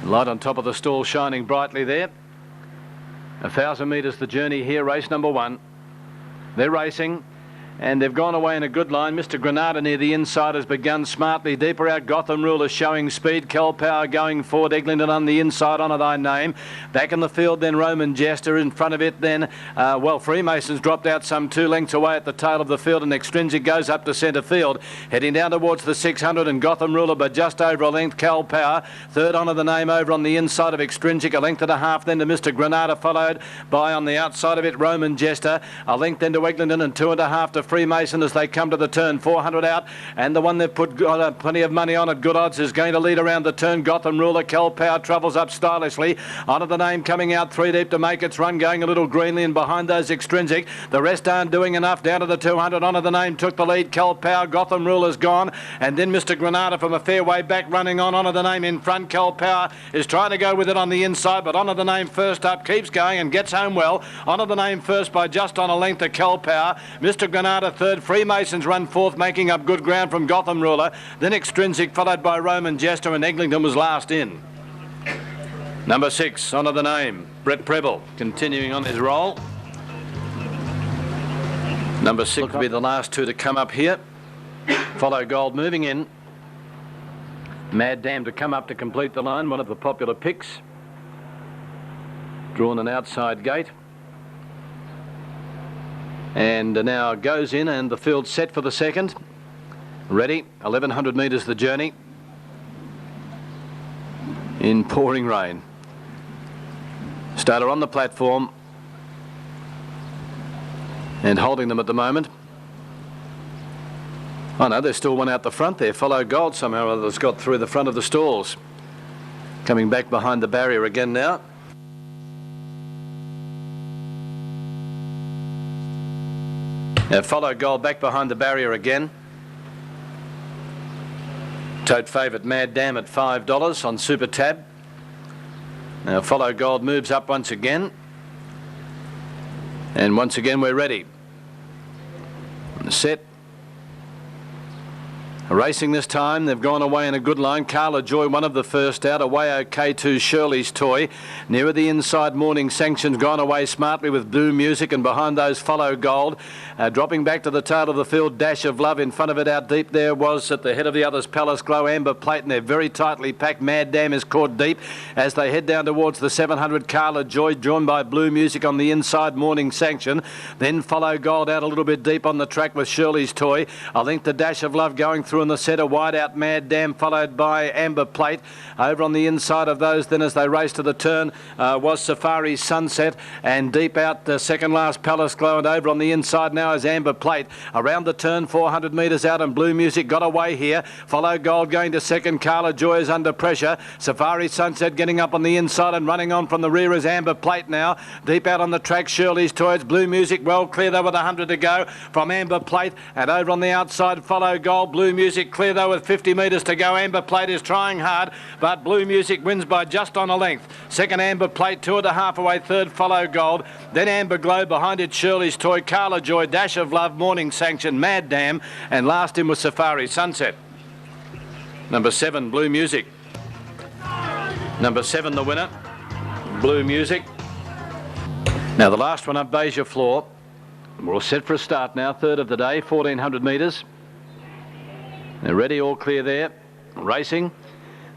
Light on top of the stall shining brightly there. 1,000 metres the journey here, race number 1. They're racing. And they've gone away in a good line. Mr. Granada near the inside has begun smartly. Deeper out, Gotham Ruler showing speed. Cal Power going forward. Eglinton on the inside, Honour Thy Name. Back in the field then Roman Jester. In front of it then, Freemason's dropped out some 2 lengths away at the tail of the field, and Extrinsic goes up to centre field. Heading down towards the 600 and Gotham Ruler, but just over a length, Cal Power. Third, Honour the Name over on the inside of Extrinsic. A length and a half then to Mr. Granada, followed by on the outside of it Roman Jester. A length then to Eglinton and 2.5 to Freemason as they come to the turn. 400 out, and the one they've put plenty of money on at good odds is going to lead around the turn. Gotham Ruler. Cal Power travels up stylishly. Honour the Name coming out 3 deep to make its run, going a little greenly, and behind those Extrinsic. The rest aren't doing enough. Down to the 200. Honour the Name took the lead. Cal Power. Gotham Ruler's gone, and then Mr. Granada from a fair way back running on. Honour the Name in front. Cal Power is trying to go with it on the inside, but Honour the Name first up, keeps going and gets home well. Honour the Name first by just on a length to Cal Power. Mr. Granada third. Freemasons run fourth, making up good ground from Gotham Ruler. Then Extrinsic, followed by Roman Jester, and Eglinton was last in. Number 6, Honour the Name, Brett Preble, continuing on his roll. Number 6 will be the last 2 to come up here. Follow Gold moving in. Mad Dam to come up to complete the line, one of the popular picks. Drawn an outside gate. And now goes in, and the field set for the second. Ready, 1,100 metres the journey. In pouring rain. Starter on the platform. And holding them at the moment. Oh no, there's still one out the front there. Follow Gold somehow or other has got through the front of the stalls. Coming back behind the barrier again now. Now Follow Gold back behind the barrier again. Tote favourite Mad Dam at $5 on Super Tab. Now Follow Gold moves up once again. And once again we're ready. Set. Racing this time, they've gone away in a good line. Carla Joy, one of the first out. Away OK to Shirley's Toy. Nearer the inside, Morning Sanctions gone away smartly with Blue Music, and behind those Follow Gold. Dropping back to the tail of the field, Dash of Love. In front of it out deep there was at the head of the others Palace Glow, Amber Plate, and they're very tightly packed. Mad Dam is caught deep as they head down towards the 700. Carla Joy drawn by Blue Music on the inside, Morning Sanction. Then Follow Gold out a little bit deep on the track with Shirley's Toy. I think the Dash of Love going through in the centre, wide out Mad Dam, followed by Amber Plate. Over on the inside of those then as they race to the turn was Safari Sunset, and deep out the second last Palace Glow, and over on the inside now is Amber Plate. Around the turn 400 metres out, and Blue Music got away here. Follow Gold going to second. Carla Joy is under pressure. Safari Sunset getting up on the inside, and running on from the rear is Amber Plate now. Deep out on the track Shirley's Toys. Blue Music well clear though with 100 to go from Amber Plate, and over on the outside Follow Gold. Blue Music clear though with 50 metres to go. Amber Plate is trying hard, but Blue Music wins by just on a length. Second Amber Plate, 2.5 away. Third Follow Gold. Then Amber Glow, behind it Shirley's Toy, Carla Joy, Dash of Love, Morning Sanction, Mad Dam, and last in was Safari Sunset. Number 7, Blue Music. Number 7, the winner, Blue Music. Now the last one up, Beja Floor. We're all set for a start now. Third of the day, 1,400 metres. They're ready, all clear there. Racing.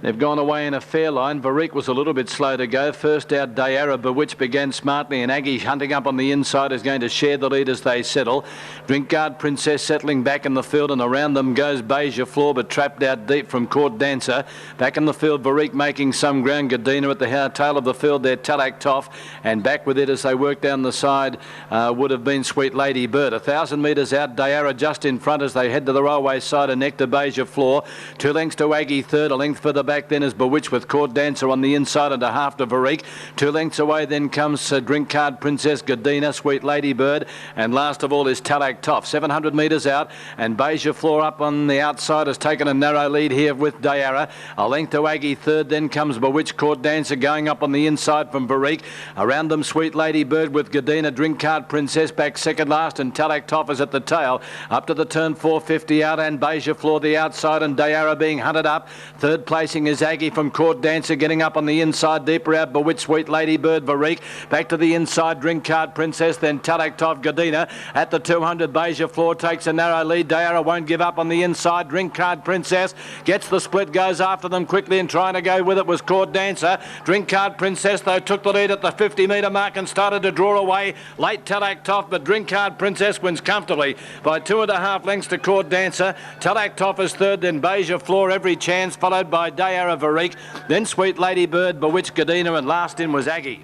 They've gone away in a fair line. Varique was a little bit slow to go. First out, Dayara Bewitched began smartly, and Aggie hunting up on the inside is going to share the lead as they settle. Drinkguard Princess settling back in the field, and around them goes Beja Floor, but trapped out deep from Court Dancer. Back in the field, Varique making some ground. Gadina at the tail of the field there, Talak Toff, and back with it as they work down the side would have been Sweet Lady Bird. 1,000 metres out, Dayara just in front as they head to the railway side, and neck to Beja Floor. 2 lengths to Aggie third, a length for the back then is Bewitched with Court Dancer on the inside and a half to Varique. 2 lengths away then comes Drink Card Princess, Gadina, Sweet Lady Bird, and last of all is Talak Toff. 700 metres out, and Beja Floor up on the outside has taken a narrow lead here with Dayara. A length to Aggie third, then comes Bewitched, Court Dancer going up on the inside from Varique. Around them Sweet Lady Bird with Gadina, Drink Card Princess back second last, and Talak Toff is at the tail. Up to the turn 450 out, and Beja Floor the outside, and Dayara being hunted up. Third placing racing is Aggie from Court Dancer, getting up on the inside, deeper out, Bewitched Sweet Lady Bird, Varique. Back to the inside, Drink Card Princess, then Talaktov Gadina. At the 200, Beja Floor takes a narrow lead. Dayara won't give up on the inside. Drink Card Princess gets the split, goes after them quickly, and trying to go with it was Court Dancer. Drink Card Princess, though, took the lead at the 50-metre mark and started to draw away. Late Talaktov, but Drink Card Princess wins comfortably by 2.5 lengths to Court Dancer. Talaktov is third, then Beja Floor, Every Chance, followed by Dayara Varique, then Sweet Lady Bird, Bewitched Gadina, and last in was Aggie.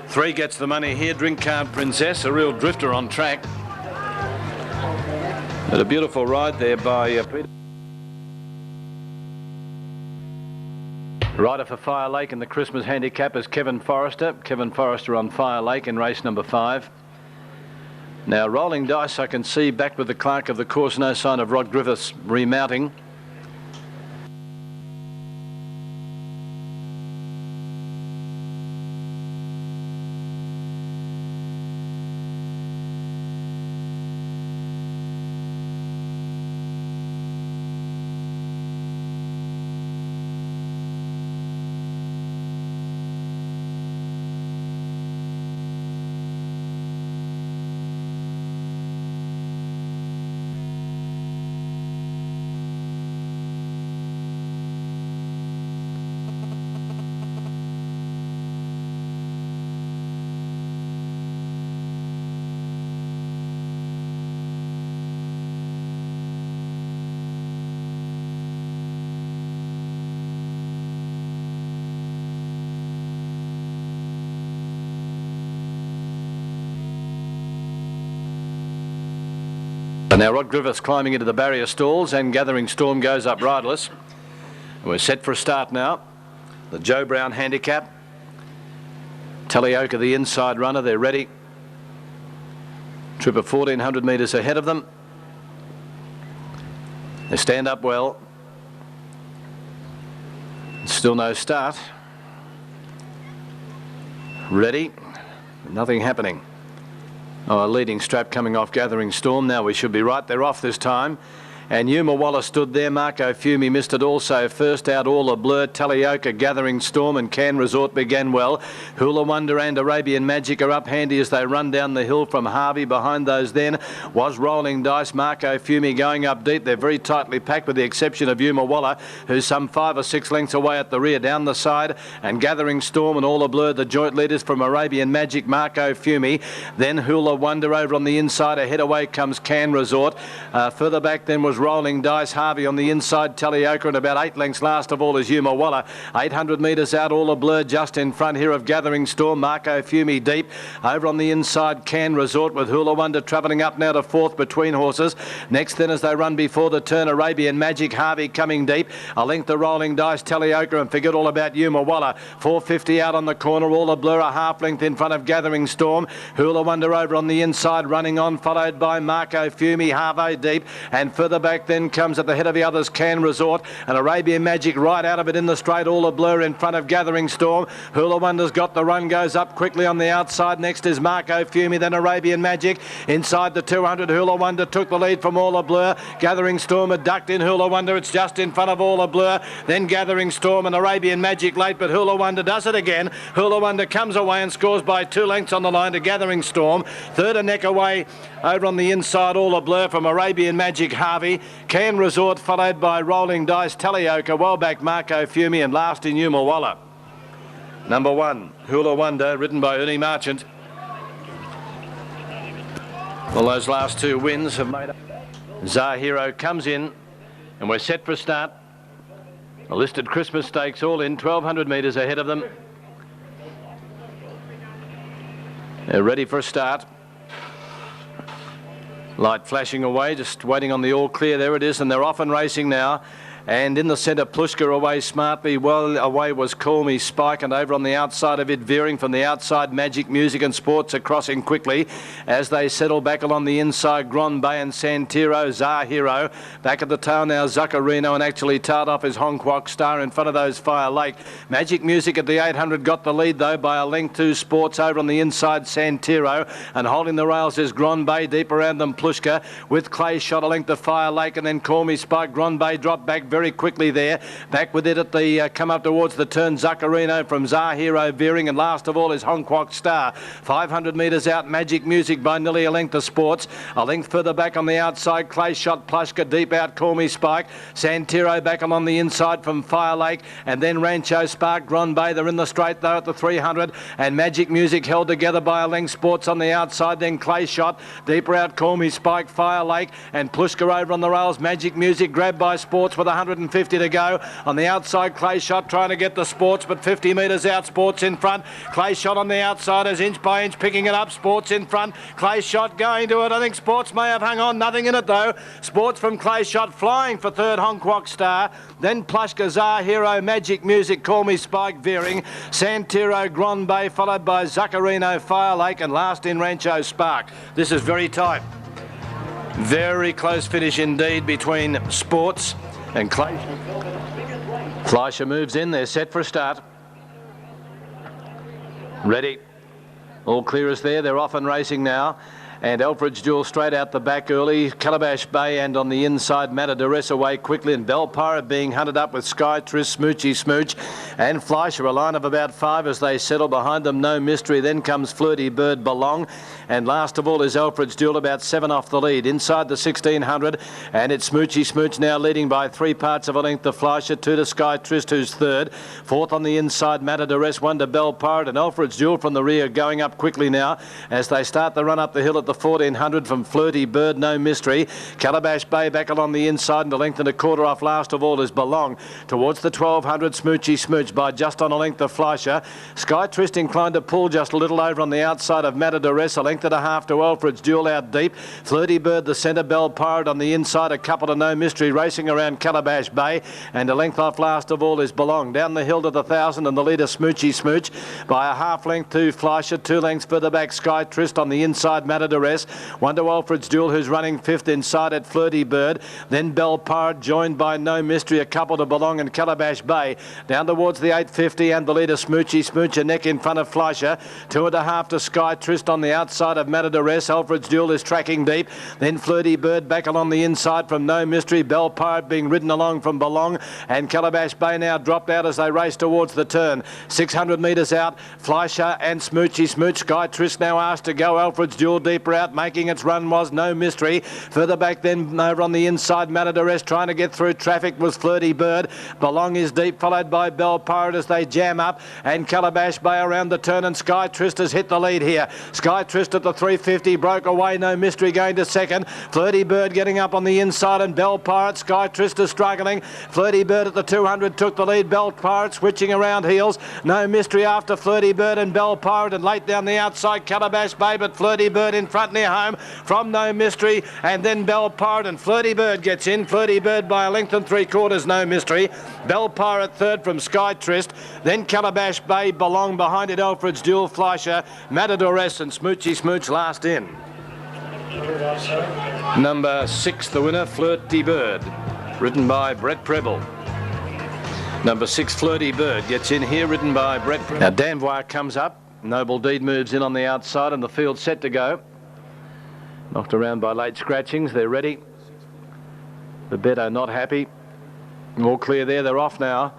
3 gets the money here. Drink Card Princess, a real drifter on track. But a beautiful ride there by Peter. Rider for Fire Lake in the Christmas handicap is Kevin Forrester. Kevin Forrester on Fire Lake in race number 5. Now, Rolling Dice, I can see back with the clerk of the course, no sign of Rod Griffiths remounting. And now Rod Griffiths climbing into the barrier stalls, and Gathering Storm goes up riderless. We're set for a start now. The Joe Brown handicap. Talioka, the inside runner, they're ready. Trooper 1,400 metres ahead of them. They stand up well. Still no start. Ready. Nothing happening. Oh, a leading strap coming off Gathering Storm. Now we should be right. They're off this time. And Yuma Wallace stood there. Marco Fumi missed it also. First out, All a Blur, Talioka, Gathering Storm, and Can Resort began well. Hula Wonder and Arabian Magic are up handy as they run down the hill from Harvey. Behind those then was Rolling Dice, Marco Fumi going up deep. They're very tightly packed with the exception of Yuma Wallace, who's some 5 or 6 lengths away at the rear. Down the side, and Gathering Storm and All a Blur, the joint leaders from Arabian Magic, Marco Fumi. Then Hula Wonder over on the inside. Ahead away comes Can Resort. Further back then was Rolling Dice, Harvey on the inside, Talioka, and about 8 lengths last of all is Yuma Wallace. 800 metres out, All a Blur just in front here of Gathering Storm. Marco Fumi deep. Over on the inside, Can Resort with Hula Wonder travelling up now to 4th between horses. Next then as they run before the turn, Arabian Magic, Harvey coming deep. A length to Rolling Dice, Talioka, and forget all about Yuma Wallace. 450 out on the corner, All a Blur a half length in front of Gathering Storm. Hula Wonder over on the inside, running on, followed by Marco Fumi, Harvey deep, and further back then comes at the head of the others Can Resort, and Arabian Magic right out of it in the straight. All a Blur in front of Gathering Storm. Hula Wonder's got the run, goes up quickly on the outside. Next is Marco Fumi, then Arabian Magic. Inside the 200, Hula Wonder took the lead from All a Blur. Gathering Storm had ducked in Hula Wonder. It's just in front of All a Blur. Then Gathering Storm and Arabian Magic late, but Hula Wonder does it again. Hula Wonder comes away and scores by 2 lengths on the line to Gathering Storm. Third a neck away over on the inside, All a Blur from Arabian Magic, Harvey. Can Resort followed by Rolling Dice, Talioka, well back Marco Fumi, and last in Yuma Wallace. Number 1, Hula Wonder, ridden by Ernie Marchant. Well, those last 2 wins have made up. Zahiro comes in, and we're set for a start. A listed Christmas stakes all in, 1,200 metres ahead of them. They're ready for a start. Light flashing away, just waiting on the all clear. There it is, and they're off and racing now. And in the centre, Plushka away smartly. Well away was Call Me Spike, and over on the outside of it, veering from the outside, Magic Music and Sports are crossing quickly as they settle back along the inside. Grand Bay and Santiro, Zahiro. Back at the tail now, Zuccarino, and actually tailed off his Hong Kwok Star in front of those Fire Lake. Magic Music at the 800 got the lead though by a length to Sports. Over on the inside, Santiro, and holding the rails is Grand Bay. Deep around them, Plushka with Clay shot a length to Fire Lake, and then Call Me Spike. Grand Bay dropped back very quickly there. Back with it at the come up towards the turn, Zuccarino from Zahiro veering, and last of all is Hong Kwok Star. 500 metres out, Magic Music by nearly a length of Sports. A length further back on the outside, Clay Shot, Plushka deep out, Call Me Spike. Santiro back along the inside from Fire Lake, and then Rancho Spark, Grand Bay. They're in the straight though at the 300, and Magic Music held together by a length. Sports on the outside, then Clay Shot, deeper out, Call Me Spike, Fire Lake, and Plushka over on the rails. Magic Music grabbed by Sports with 150 to go. On the outside, Clay Shot trying to get the Sports, but 50 metres out, Sports in front. Clay Shot on the outside as inch by inch picking it up. Sports in front. Clay Shot going to it. I think Sports may have hung on. Nothing in it though. Sports from Clay Shot flying for third, Hong Kwok Star. Then Plushka, Zahiro, Magic Music, Call Me Spike veering. Santiro, Grand Bay, followed by Zuccarino, Fire Lake, and last in Rancho Spark. This is very tight. Very close finish indeed between Sports and Clay. Fleischer moves in. They're set for a start. Ready. All clear is there. They're off and racing now. And Alfred's Jewel straight out the back early. Calabash Bay and on the inside, Matadores away quickly. And Bell Pirate being hunted up with Sky Tris, Smoochy Smooch and Fleischer. A line of about 5 as they settle behind them. No Mystery. Then comes Flirty Bird Belong. And last of all is Alfred's Jewel, about 7 off the lead. Inside the 1600. And it's Smoochy Smooch now leading by 3 parts of a length to Fleischer. 2 to Sky Trist, who's third. Fourth on the inside, Matadores. 1 to Bell Pirate. And Alfred's Jewel from the rear going up quickly now as they start the run up the hill at the 1400 from Flirty Bird, No Mystery. Calabash Bay back along the inside, and a length and a quarter off last of all is Belong. Towards the 1200, Smoochy Smooch by just on a length of Fleischer. Sky Trist inclined to pull just a little over on the outside of Matadores. A length and a half to Alfred's Jewel out deep. Flirty Bird, the centre, Bell Pirate on the inside. A couple to No Mystery racing around Calabash Bay, and a length off last of all is Belong. Down the hill to the 1000, and the leader Smoochy Smooch by a half length to Fleischer. 2 lengths further back, Sky Trist on the inside, Matadores. 1 to Alfred's Jewel, who's running 5th inside at Flirty Bird. Then Bell Pirate joined by No Mystery, a couple to Belong and Calabash Bay. Down towards the 850 and the leader Smoochy Smooch, a neck in front of Fleischer. 2.5 to Sky Trist on the outside of Matadores. Alfred's Jewel is tracking deep. Then Flirty Bird back along the inside from No Mystery. Bell Pirate being ridden along from Belong, and Calabash Bay now dropped out as they race towards the turn. 600 metres out, Fleischer and Smoochy Smooch. Sky Trist now asked to go. Alfred's Jewel deeper out, making its run was No Mystery. Further back then over on the inside, Matadores trying to get through traffic was Flirty Bird. Belong is deep, followed by Bell Pirate as they jam up, and Calabash Bay around the turn, and Sky Trist has hit the lead here. Sky Trist at the 350 broke away. No Mystery going to second. Flirty Bird getting up on the inside, and Bell Pirate. Sky Trist is struggling. Flirty Bird at the 200 took the lead. Bell Pirate switching around heels. No Mystery after Flirty Bird and Bell Pirate, and late down the outside Calabash Bay, but Flirty Bird in front near home from No Mystery, and then Bell Pirate, and Flirty Bird gets in. Flirty Bird by a length and 3/4, No Mystery. Bell Pirate third from Sky Trist. Then Calabash Bay, Belong behind it, Alfred's Jewel, Fleischer, Matadores and Smoochy Smooch last in. Number 6, the winner, Flirty Bird, ridden by Brett Preble. Number 6, Flirty Bird, gets in here, ridden by Brett Preble. Now Danvois comes up. Noble Deed moves in on the outside, and the field set to go. Knocked around by late scratchings. They're ready. The Beto not happy. All clear there. They're off now.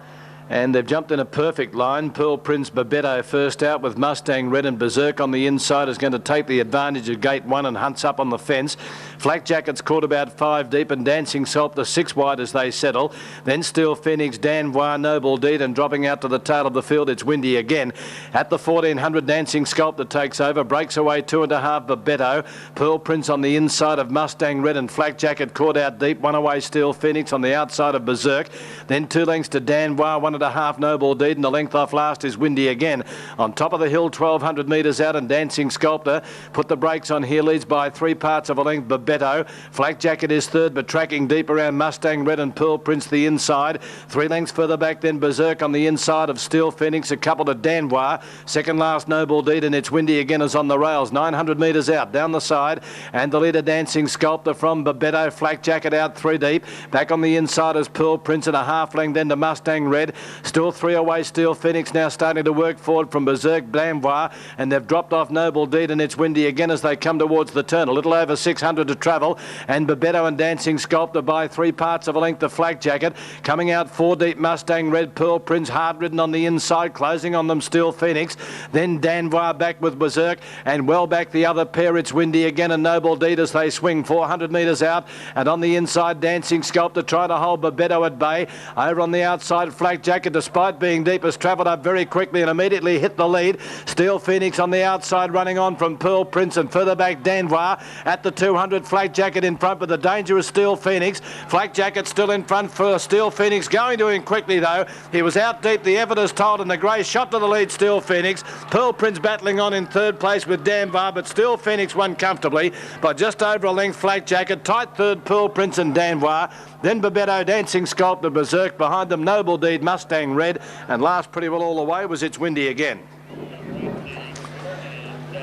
And they've jumped in a perfect line. Pearl Prince Babetto first out with Mustang Red, and Berserk on the inside is going to take the advantage of gate 1 and hunts up on the fence. Flak Jacket's caught about 5 deep, and Dancing Sculptor 6 wide as they settle. Then Steel Phoenix, Danvois, Noble Deed, and dropping out to the tail of the field, it's Windy again. At the 1400, Dancing Sculptor takes over, breaks away 2.5 Babetto. Pearl Prince on the inside of Mustang Red, and Flak Jacket caught out deep. 1 away Steel Phoenix on the outside of Berserk. Then 2 lengths to Danvois, 1.5 Noble Deed, and the length off last is Windy again. On top of the hill, 1200 metres out, and Dancing Sculptor put the brakes on here, leads by 3 parts of a length. Babetto, Flak Jacket is third, but tracking deep around Mustang Red and Pearl Prince the inside. 3 lengths further back, then Berserk on the inside of Steel Phoenix, a couple to Danvois. Second last Noble Deed, and it's Windy again is on the rails. 900 metres out, down the side, and the leader Dancing Sculptor from Babetto. Flak Jacket out 3 deep. Back on the inside is Pearl Prince, and a half length then to Mustang Red. Still 3 away Steel Phoenix, now starting to work forward from Berserk, Danvois, and they've dropped off Noble Deed, and it's Windy again as they come towards the turn. A little over 600 to travel, and Babetto and Dancing Sculptor by 3 parts of a length. The Flak Jacket coming out 4 deep. Mustang Red, Pearl Prince hard ridden on the inside, closing on them Still Phoenix. Then Danvoir back with Berserk, and well back the other pair. It's Windy again and Noble Deed as they swing 400 metres out, and on the inside Dancing Sculptor trying to hold Babetto at bay. Over on the outside Flak Jacket, despite being deep, has travelled up very quickly and immediately hit the lead. Steel Phoenix on the outside running on from Pearl Prince, and further back Danvoir at the 200. Flak Jacket in front, but the dangerous Steel Phoenix. Flak Jacket still in front for Steel Phoenix, going to him quickly though. He was out deep, the evidence told, and the grey shot to the lead. Steel Phoenix. Pearl Prince battling on in third place with Danvoir, but Steel Phoenix won comfortably by just over a length. Flak Jacket tight third, Pearl Prince and Danvoir. Then Babetto, Dancing Sculptor, Berserk behind them. Noble Deed, Mustang Red, and last pretty well all the way was It's Windy again.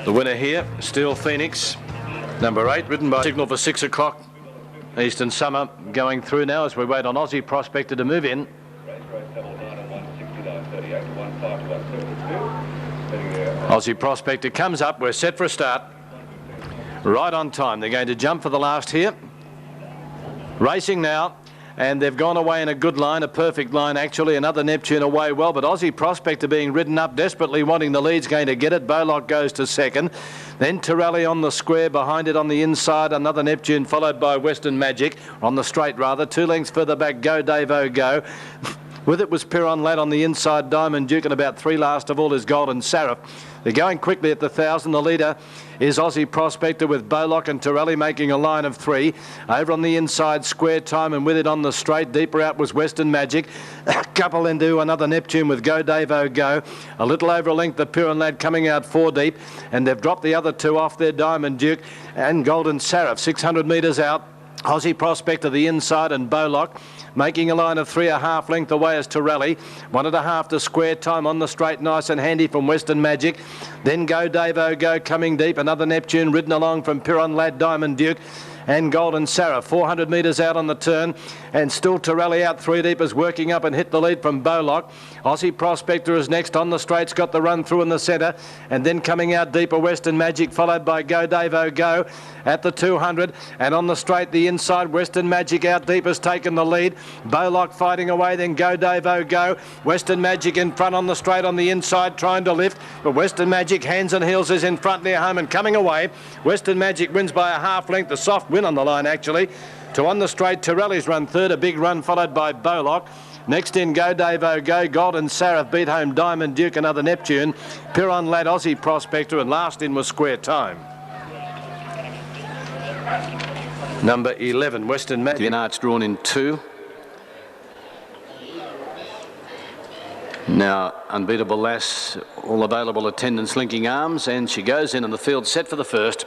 The winner here, Steel Phoenix, number 8, ridden by Signal for 6 o'clock. Eastern Summer going through now as we wait on Aussie Prospector to move in. Aussie Prospector comes up. We're set for a start. Right on time. They're going to jump for the last here. Racing now. And they've gone away in a good line, a perfect line actually. Another Neptune away well, but Aussie Prospector being ridden up, desperately wanting the lead's going to get it. Bolock goes to second. Then Torelli on the square, behind it on the inside, another Neptune followed by Western Magic, on the straight rather. 2 lengths further back, Go Davo Go. With it was Piron Lad on the inside, Diamond Duke, and about 3 last of all is Golden Seraph. They're going quickly at the 1,000. The leader is Aussie Prospector with Bolock and Torelli making a line of 3. Over on the inside, Square Time, and with it on the straight, deeper out was Western Magic. A couple into another Neptune with Go Davo Go. A little over a length, the Piron Lad coming out 4 deep, and they've dropped the other 2 off there, Diamond Duke and Golden Seraph. 600 metres out. Aussie Prospector the inside and Bolock making a line of 3 1/2 length away as Torelli. 1 1/2 to Square Time on the straight, nice and handy from Western Magic. Then Go Davo Go coming deep. Another Neptune ridden along from Piron Lad, Diamond Duke and Golden Seraph. 400 metres out on the turn, and still Torelli out 3 deep is working up and hit the lead from Bolock. Aussie Prospector is next on the straights, got the run through in the centre, and then coming out deeper Western Magic, followed by Go Davo Go at the 200, and on the straight the inside Western Magic out deep has taken the lead. Bolock fighting away, then Go Davo Go. Western Magic in front on the straight on the inside trying to lift, but Western Magic hands and heels is in front near home and coming away. Western Magic wins by a 1/2 length, a soft win on the line actually. To on the straight, Torelli's run third, a big run followed by Bolock. Next in Go Davo Go, Golden Seraph beat home Diamond Duke, another Neptune, Piron Lad, Aussie Prospector, and last in was Square Time. Number 11, Western Magic. Now it's drawn in 2. Now, Unbeatable Lass, all available attendance linking arms, and she goes in and the field set for the first.